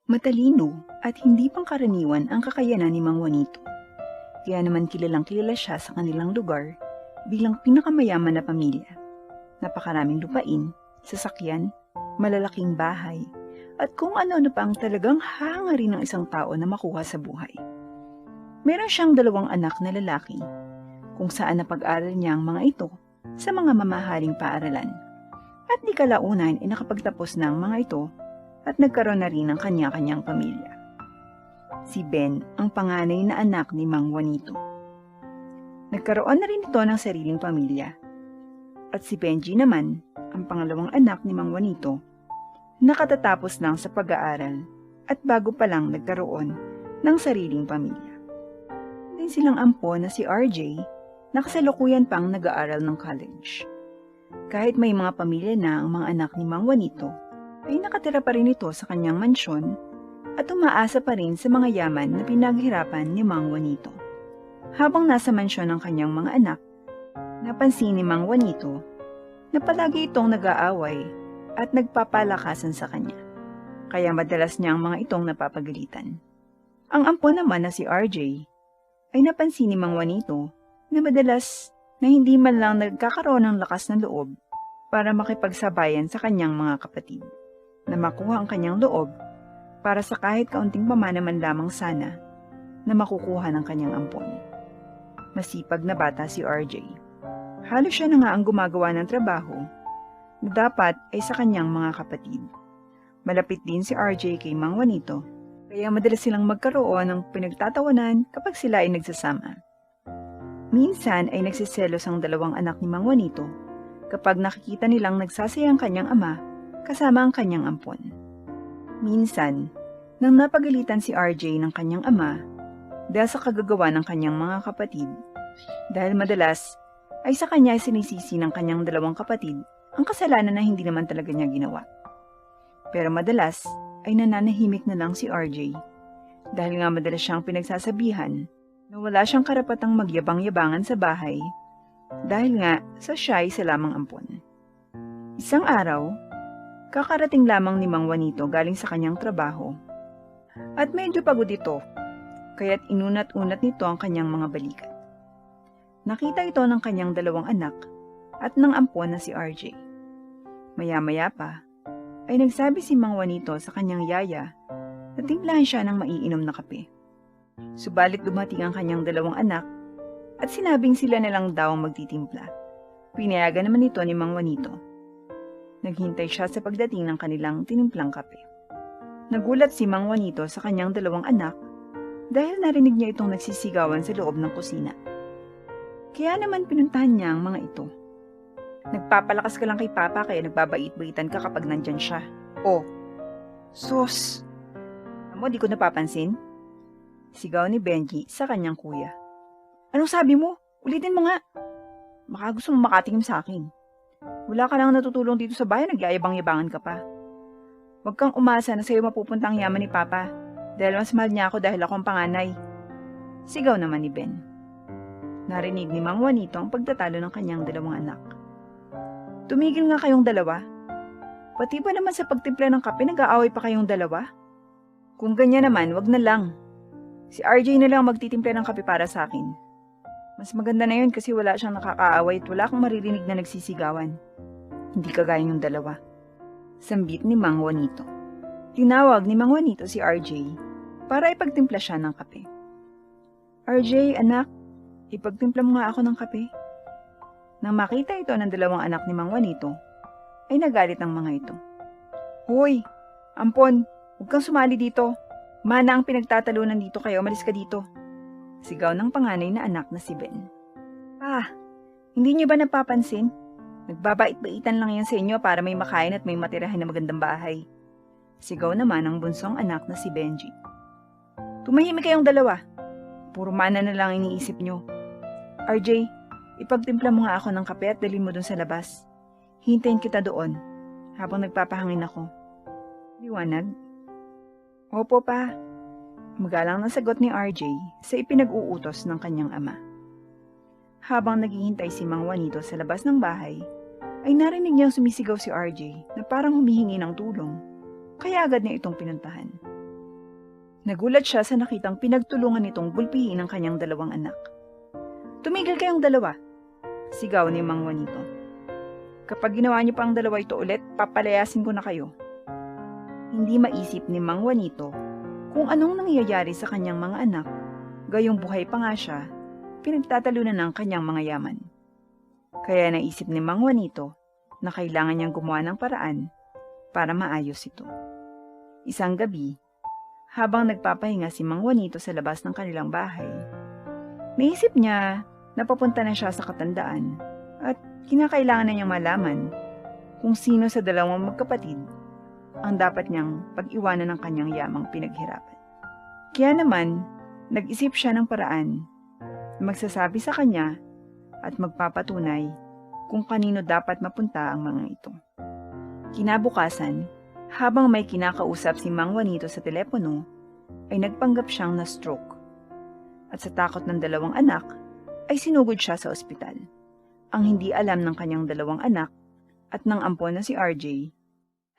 Matalino at hindi pangkaraniwan ang kakayanan ni Mang Juanito. Kaya naman kilalang kilala siya sa kanilang lugar bilang pinakamayaman na pamilya. Napakaraming lupain, sasakyan, malalaking bahay, at kung ano-ano pa ang talagang hangarin ng isang tao na makuha sa buhay. Meron siyang 2 anak na lalaki, kung saan napag-aral niya ang mga ito sa mga mamahaling paaralan. At di kalaunan ay nakapagtapos ng mga ito at nagkaroon na rin ng kanya-kanyang pamilya. Si Ben ang panganay na anak ni Mang Juanito. Nagkaroon na rin ito ng sariling pamilya. At si Benji naman, ang pangalawang anak ni Mang Juanito, nakatatapos lang sa pag-aaral at bago pa lang nagkaroon ng sariling pamilya. Din silang ampo na si RJ na kasalukuyan pang nag-aaral ng college. Kahit may mga pamilya na ang mga anak ni Mang Juanito, ay nakatira pa rin ito sa kanyang mansyon at umaasa pa rin sa mga yaman na pinaghirapan ni Mang Juanito. Habang nasa mansyon ng kanyang mga anak, napansin ni Mang Juanito na palagi itong nag-aaway at nagpapalakasan sa kanya, kaya madalas niya ang mga itong napapagalitan. Ang ampo naman na si RJ ay napansin ni Mang Juanito na madalas na hindi man lang nagkakaroon ng lakas ng loob para makipagsabayan sa kanyang mga kapatid, na makuha ang kanyang loob para sa kahit kaunting pamanaman lamang sana na makukuha ng kanyang ampon. Masipag na bata si RJ. Halos siya na nga ang gumagawa ng trabaho na dapat ay sa kanyang mga kapatid. Malapit din si RJ kay Mang Juanito, kaya madalas silang magkaroon ng pinagtatawanan kapag sila ay nagsasama. Minsan ay nagsiselos ang 2 anak ni Mang Juanito kapag nakikita nilang nagsasayang kanyang ama kasama ang kanyang ampon. Minsan, nang napagalitan si RJ ng kanyang ama dahil sa kagagawa ng kanyang mga kapatid, dahil madalas ay sa kanya ay sinisisi ng kanyang 2 kapatid ang kasalanan na hindi naman talaga niya ginawa. Pero madalas ay nananahimik na lang si RJ dahil nga madalas siyang pinagsasabihan na wala siyang karapatang magyabang-yabangan sa bahay dahil nga sa siya ay isa lamang ampon. Isang araw, kakarating lamang ni Mang Juanito galing sa kanyang trabaho at medyo pagod ito, kaya't inunat-unat nito ang kanyang mga balikat. Nakita ito ng kanyang 2 anak at ng ampon na si RJ. Maya-maya pa, ay nagsabi si Mang Juanito sa kanyang yaya na timplahan siya ng maiinom na kape. Subalit dumating ang kanyang 2 anak at sinabing sila na lang daw ang magtitimpla. Pinayagan naman ito ni Mang Juanito. Naghintay siya sa pagdating ng kanilang tinimplang kape. Nagulat si Mang Juanito sa kanyang 2 anak dahil narinig niya itong nagsisigawan sa loob ng kusina. Kaya naman pinuntahan niya ang mga ito. Nagpapalakas ka lang kay Papa kaya nagbabait-baitan ka kapag nandyan siya. Oh, sus! Amo, di ko napapansin? Sigaw ni Benji sa kanyang kuya. Anong sabi mo? Ulitin mo nga. Baka gusto mo makatingin sa akin. Wala ka lang natutulong dito sa bahay, nagyayabang-yabangan ka pa. Huwag kang umasa na sa'yo mapupunta ang yaman ni Papa dahil mas mahal niya ako dahil ako ang panganay. Sigaw naman ni Ben. Narinig ni Mang Juanito ang pagtatalo ng kanyang 2 anak. Tumigil nga kayong 2. Pati ba naman sa pagtimpla ng kape nag-aaway pa kayong 2? Kung ganyan naman, wag na lang. Si RJ na lang magtitimpla ng kape para sa akin. Mas maganda na yun kasi wala siyang nakakaaway at wala kang maririnig na nagsisigawan. Hindi kagaya yung 2. Sambit ni Mang Juanito. Tinawag ni Mang Juanito si RJ para ipagtimpla siya ng kape. RJ, anak, ipagtimpla mo nga ako ng kape. Nang makita ito ng 2 anak ni Mang Juanito, ay nagalit ang mga ito. Hoy, ampon, huwag kang sumali dito. Mana ang pinagtatalunan dito kayo, umalis ka dito. Sigaw ng panganay na anak na si Ben. Pa, hindi niyo ba napapansin? Nagbabait-baitan lang yan sa inyo para may makain at may matirahan na magandang bahay. Sigaw naman ang bunsong anak na si Benji. Tumahimik kayong 2. Puro mana na lang iniisip nyo. RJ, ipagtimpla mo nga ako ng kape at dalhin mo dun sa labas. Hintayin kita doon habang nagpapahangin ako. Liwanag? Opo pa. Magalang na sagot ni RJ sa ipinag-uutos ng kanyang ama. Habang naghihintay si Mang Juanito sa labas ng bahay, ay narinig niyang sumisigaw si RJ na parang humihingi ng tulong, kaya agad niya itong pinuntahan. Nagulat siya sa nakitang pinagtulungan nitong gulpihin ang kanyang dalawang anak. "Tumigil kayong dalawa!" sigaw ni Mang Juanito. "Kapag ginawa niyo pa ang dalawa ito ulit, papalayasin ko na kayo." Hindi maisip ni Mang Juanito kung anong nangyayari sa kanyang mga anak, gayong buhay pa nga siya, pinagtatalunan ng kanyang mga yaman. Kaya naisip ni Mang Juanito na kailangan niyang gumawa ng paraan para maayos ito. Isang gabi, habang nagpapahinga si Mang Juanito sa labas ng kanilang bahay, naisip niya na papunta na siya sa katandaan at kinakailangan na niyang malaman kung sino sa dalawang magkapatid ang dapat niyang pag-iwanan ng kanyang yamang pinaghirapan. Kaya naman, nag-isip siya ng paraan na magsasabi sa kanya at magpapatunay kung kanino dapat mapunta ang mga ito. Kinabukasan, habang may kinakausap si Mang Juanito sa telepono, ay nagpanggap siyang na-stroke. At sa takot ng dalawang anak, ay sinugod siya sa ospital. Ang hindi alam ng kanyang dalawang anak at ng ampon na si RJ,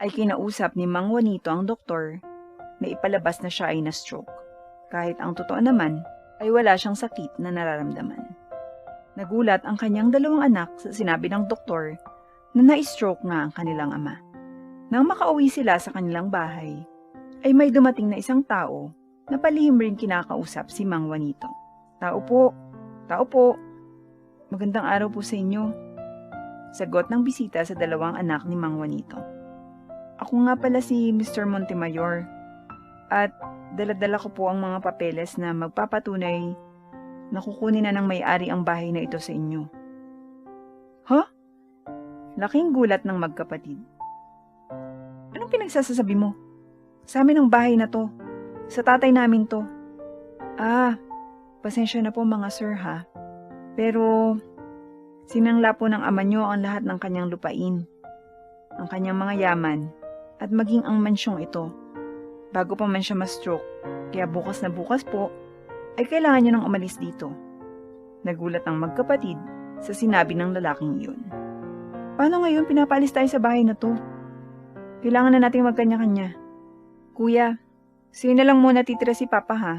ay kinausap ni Mang Juanito ang doktor na ipalabas na siya ay na-stroke, kahit ang totoo naman ay wala siyang sakit na nararamdaman. Nagulat ang kanyang dalawang anak sa sinabi ng doktor na na-stroke nga ang kanilang ama. Nang makauwi sila sa kanilang bahay, ay may dumating na isang tao na palihim rin kinakausap si Mang Juanito. "Tao po, tao po, magandang araw po sa inyo," sagot ng bisita sa dalawang anak ni Mang Juanito. "Ako nga pala si Mr. Montemayor at dala-dala ko po ang mga papeles na magpapatunay na kukunin na ng may-ari ang bahay na ito sa inyo." "Ha?" Laking gulat ng magkapatid. "Anong pinagsasabi mo? Sa amin ang bahay na to. Sa tatay namin to." "Ah, pasensya na po mga sir ha. Pero sinangla po ng ama nyo ang lahat ng kanyang lupain, ang kanyang mga yaman, at maging ang mansyong ito, bago pa man siya ma-stroke. Kaya bukas na bukas po, ay kailangan niyo nang umalis dito." Nagulat ang magkapatid sa sinabi ng lalaking iyon. "Paano ngayon pinapalis tayo sa bahay na to? Kailangan na nating magkanya-kanya." "Kuya, sa'yo na lang muna titira si Papa ha.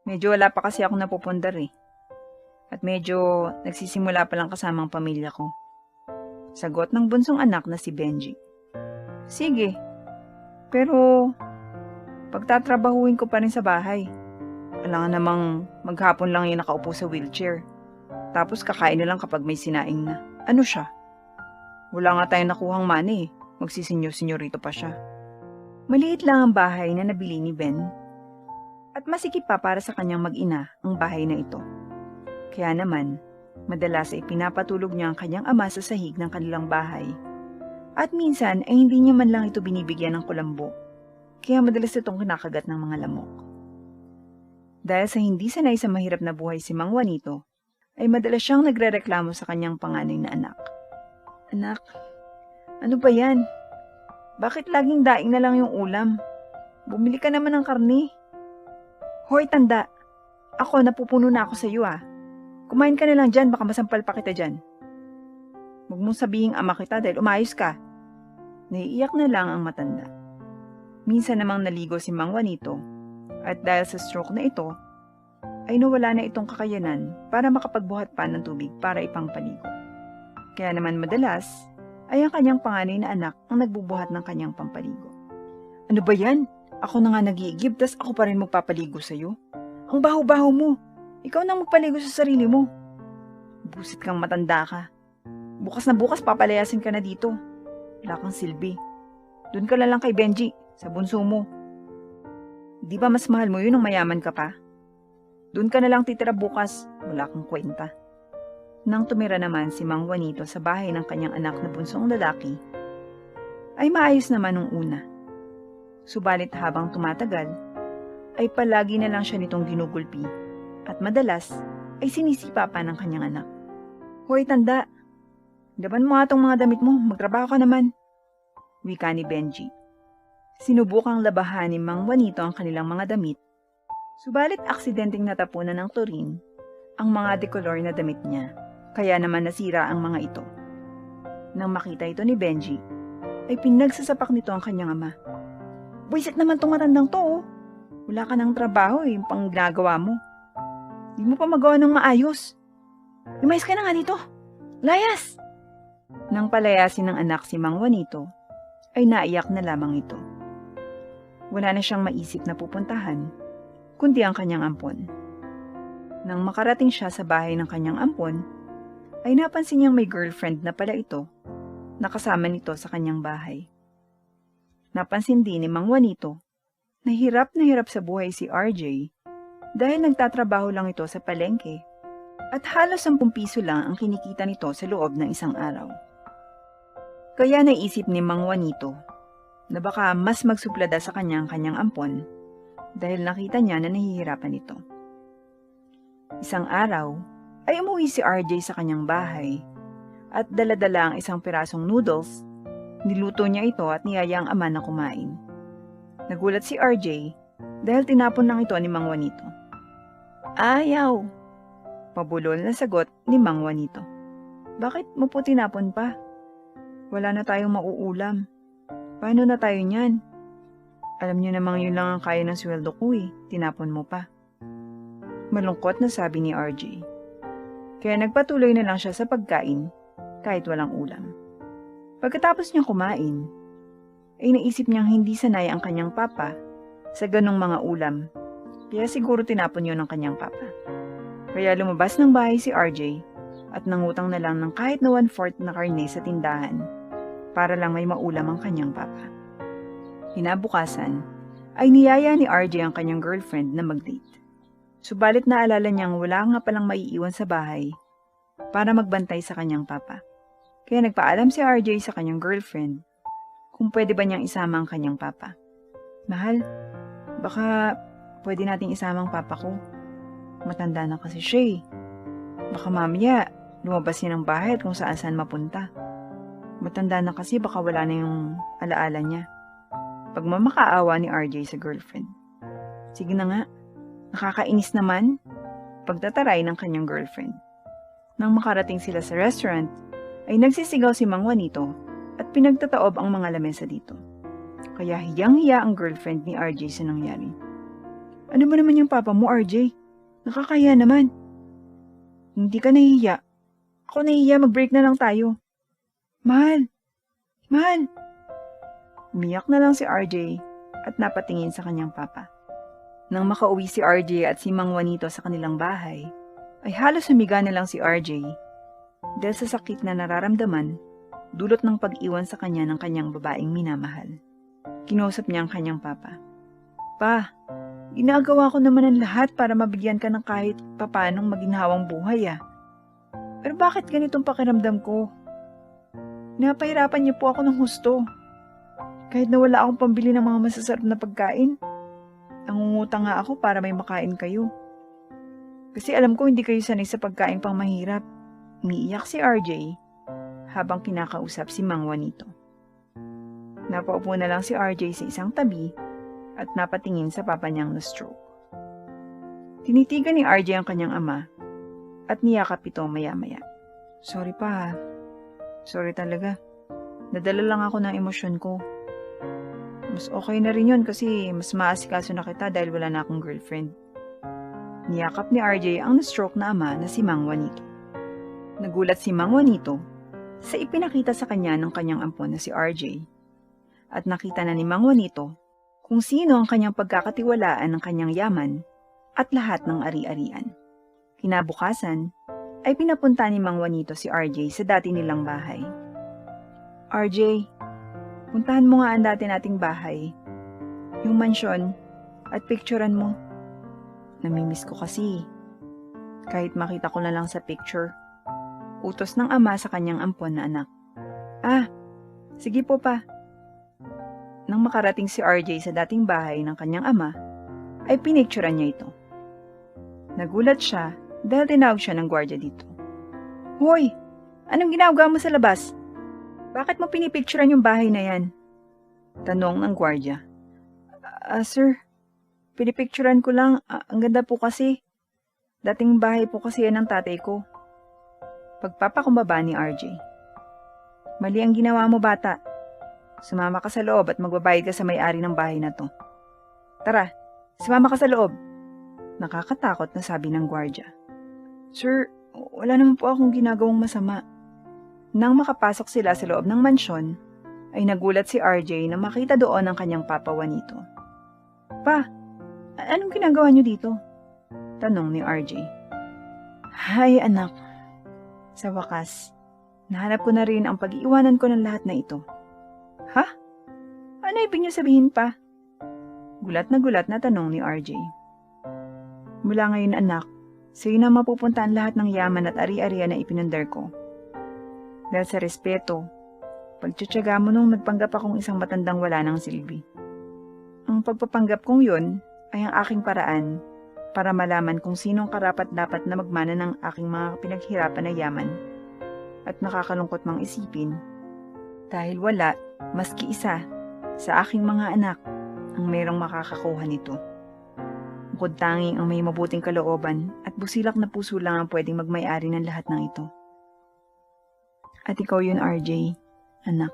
Medyo wala pa kasi ako napupundar eh. At medyo nagsisimula pa lang kasamang pamilya ko." Sagot ng bunsong anak na si Benji. "Sige, pero pagtatrabahuin ko pa rin sa bahay. Kailangan namang maghapon lang yung nakaupo sa wheelchair. Tapos kakain na lang kapag may sinaing na. Ano siya? Wala nga tayong nakuhang money eh. Magsisinyo-sinyorito pa siya." Maliit lang ang bahay na nabili ni Ben. At masikip pa para sa kanyang mag-ina ang bahay na ito. Kaya naman, madalas ay pinapatulog niya ang kanyang ama sa sahig ng kanilang bahay. At minsan ay hindi niya man lang ito binibigyan ng kulambo. Kaya madalas itong kinakagat ng mga lamok. Dahil sa hindi sanay sa mahirap na buhay si Mang Juanito, ay madalas siyang nagrereklamo sa kanyang panganay na anak. "Anak, ano ba yan? Bakit laging daing na lang yung ulam? Bumili ka naman ng karne." "Hoy tanda, ako napupuno na ako sa iyo ah. Kumain ka na lang dyan, baka masampal pa kita dyan. Huwag mong sabihing ama kita dahil umayos ka." Naiiyak na lang ang matanda. Minsan namang naligo si Mang Juanito at dahil sa stroke na ito, ay nawala na itong kakayanan para makapagbuhat pa ng tubig para ipangpaligo. Kaya naman madalas ay ang kanyang panganay na anak ang nagbubuhat ng kanyang pampaligo. "Ano ba yan? Ako na nga nag-iigib, tas ako pa rin magpapaligo sa'yo. Ang baho-baho mo. Ikaw nang magpaligo sa sarili mo. Busit kang matanda ka. Bukas na bukas papalayasin ka na dito. Wala kang silbi. Doon ka lang kay Benji, sa bunso mo. Di ba mas mahal mo yun nung mayaman ka pa? Doon ka na lang titira bukas, wala kang kwenta." Nang tumira naman si Mang Juanito sa bahay ng kanyang anak na bunsong lalaki, ay maayos naman nung una. Subalit habang tumatagal, ay palagi na lang siya nitong ginugulpi at madalas ay sinisipa pa ng kanyang anak. "Hoy tanda, laban mo nga tong mga damit mo, magtrabaho ka naman," wika ni Benji. Sinubukang labahan ni Mang Juanito ang kanilang mga damit, subalit aksidenteng natapunan ng turin ang mga dekolor na damit niya, kaya naman nasira ang mga ito. Nang makita ito ni Benji, ay pinagsasapak nito ang kanyang ama. "Buisit naman tong matandang to oh. Wala ka ng trabaho yung pang ginagawa mo. Di mo pa magawa ng maayos. Lumayas ka na nga dito. Layas! Nang palayasin ng anak si Mang Juanito, ay naiyak na lamang ito. Wala na siyang maisip na pupuntahan, kundi ang kanyang ampon. Nang makarating siya sa bahay ng kanyang ampon, ay napansin niyang may girlfriend na pala ito, nakasama nito sa kanyang bahay. Napansin din ni Mang Juanito na hirap sa buhay si RJ dahil nagtatrabaho lang ito sa palengke at halos 10 piso lang ang kinikita nito sa loob ng isang araw. Kaya naisip ni Mang Juanito na baka mas magsuplada sa kanyang ampon dahil nakita niya na nahihirapan ito. Isang araw ay umuwi si RJ sa kanyang bahay at dala-dala ang isang pirasong noodles. Niluto niya ito at niyaya ang ama na kumain. Nagulat si RJ dahil tinapon lang ito ni Mang Juanito. Ayaw! Pabulol na sagot ni Mang Juanito. Bakit mo po tinapon pa? Wala na tayong mauulam. Paano na tayo niyan? Alam niyo namang yun lang ang kaya ng sweldo ko eh. Tinapon mo pa. Malungkot na sabi ni RJ. Kaya nagpatuloy na lang siya sa pagkain kahit walang ulam. Pagkatapos niyang kumain, ay naisip niyang hindi sanay ang kanyang papa sa ganong mga ulam. Kaya siguro tinapon yun ng kanyang papa. Kaya lumabas ng bahay si RJ at nangutang na lang ng kahit na 1/4 na karne sa tindahan para lang may maulam ang kanyang papa. Kinabukasan, ay niyaya ni RJ ang kanyang girlfriend na mag-date. Subalit naalala niyang wala nga palang maiiwan sa bahay para magbantay sa kanyang papa. Kaya nagpaalam si RJ sa kanyang girlfriend kung pwede ba niyang isama ang kanyang papa. Mahal, baka pwede nating isama ang papa ko. Matanda na kasi siya eh. Baka mamaya lumabas niya ng bahay at kung saan mapunta. Matanda na kasi baka wala na yung alaala niya. Pagmamakaawa ni RJ sa girlfriend. Sige na nga, nakakainis naman. Pagtataray ng kanyang girlfriend. Nang makarating sila sa restaurant, ay nagsisigaw si Mang Juanito at pinagtataob ang mga lamesa dito. Kaya hiyang-hiya ang girlfriend ni RJ sa nangyari. Ano ba naman yung papa mo, RJ? Nakakahiya naman. Hindi ka nahihiya. Ako nahihiya, mag-break na lang tayo. Mahal! Mahal! Umiyak na lang si RJ at napatingin sa kanyang papa. Nang makauwi si RJ at si Mang Juanito sa kanilang bahay, ay halos humiga na lang si RJ dahil sa sakit na nararamdaman dulot ng pag-iwan sa kanya ng kanyang babaeng minamahal. Kinausap niya ang kanyang papa. Pa, ginagawa ko naman ang lahat para mabigyan ka ng kahit papanong maginhawang buhay ah. Pero bakit ganitong pakiramdam ko? Napahirapan niyo po ako ng husto. Kahit na wala akong pambili ng mga masasarap na pagkain, nangungutang nga ako para may makain kayo. Kasi alam ko hindi kayo sanay sa pagkain pang mahirap. Umiiyak si RJ habang kinakausap si Mang Juanito. Napaupo na lang si RJ sa isang tabi at napatingin sa papa niyang na-stroke. Tinitigan ni RJ ang kanyang ama at niyakap ito maya-maya. Sorry pa. Sorry talaga. Nadala lang ako ng emosyon ko. Mas okay na rin yun kasi mas maasikaso na kita dahil wala na akong girlfriend. Niyakap ni RJ ang na-stroke na ama na si Mang Juanito. Nagulat si Mang Juanito sa ipinakita sa kanya ng kanyang ampon na si RJ. At nakita na ni Mang Juanito kung sino ang kanyang pagkakatiwalaan ng kanyang yaman at lahat ng ari-arian. Kinabukasan, ay pinapunta ni Mang Juanito si RJ sa dati nilang bahay. RJ, puntahan mo nga ang dati nating bahay. Yung mansyon at picturean mo. Namimiss ko kasi. Kahit makita ko na lang sa picture. Utos ng ama sa kanyang ampon na anak. Ah, sige po pa. Nang makarating si RJ sa dating bahay ng kanyang ama, ay pinicturean niya ito. Nagulat siya dahil tinawag siya ng gwardiya dito. Hoy, anong ginagawa mo sa labas? Bakit mo pinipicturean yung bahay na yan? Tanong ng gwardiya. Sir, pinipicturean ko lang. Ang ganda po kasi. Dating bahay po kasi yan ng tatay ko. Pagpapakumbaba ni RJ. Mali ang ginawa mo, bata. Sumama ka sa loob at magbabayad ka sa may-ari ng bahay na to. Tara, Sumama ka sa loob. Nakakatakot na sabi ng gwardya. Sir, wala naman po akong ginagawang masama. Nang makapasok sila sa loob ng mansyon, ay nagulat si RJ na makita doon ang kanyang papa Juanito. Pa, anong ginagawa niyo dito? Tanong ni RJ. Hay anak, sa wakas, nahanap ko na rin ang pag-iiwanan ko ng lahat na ito. Ha? Ano ibig niyo sabihin pa? Gulat na tanong ni RJ. Mula ngayon anak, sa'yo na mapupunta ang lahat ng yaman at ari-arian na ipinundar ko. Dahil sa respeto, pagtsatsaga mo nung nagpanggap akong isang matandang wala ng silbi. Ang pagpapanggap kong yun ay ang aking paraan para malaman kung sinong karapat-dapat na magmana ng aking mga pinaghirapan na yaman. At nakakalungkot mang isipin, dahil wala, maski isa, sa aking mga anak ang mayroong makakakuha nito. Bukod tanging ang may mabuting kalooban at busilak na puso lang ang pwedeng magmay-ari ng lahat ng ito. At ikaw yun, RJ, anak.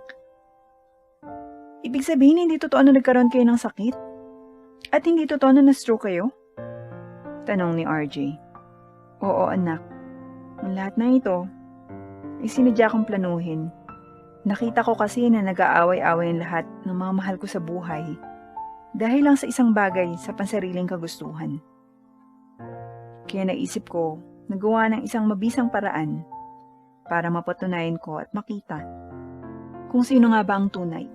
Ibig sabihin, hindi totoo na nagkaroon kayo ng sakit? At hindi totoo na na-stroke kayo? Tanong ni RJ. Oo, anak. Ang lahat ng ito ay sinadya kong planuhin. Nakita ko kasi na nag-aaway-away ang lahat ng mga mahal ko sa buhay dahil lang sa isang bagay sa pansariling kagustuhan. Kaya naisip ko na gawa ng isang mabisang paraan para mapatunayan ko at makita kung sino nga ba ang tunay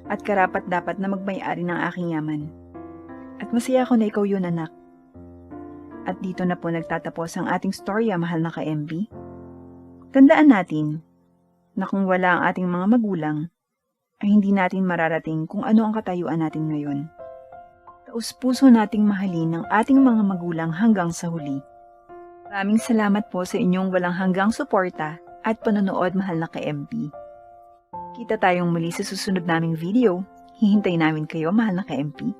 at karapat-dapat na magmay-ari ng aking yaman. At masaya ako na ikaw yun, anak. At dito na po nagtatapos ang ating storya, mahal na ka-MB. Tandaan natin na kung wala ang ating mga magulang, ay hindi natin mararating kung ano ang katayuan natin ngayon. Taus-puso nating mahalin ang ating mga magulang hanggang sa huli. Maraming salamat po sa inyong walang hanggang suporta at panonood, mahal na ka-MB. Kita tayong muli sa susunod naming video. Hihintay namin kayo, mahal na ka-MP.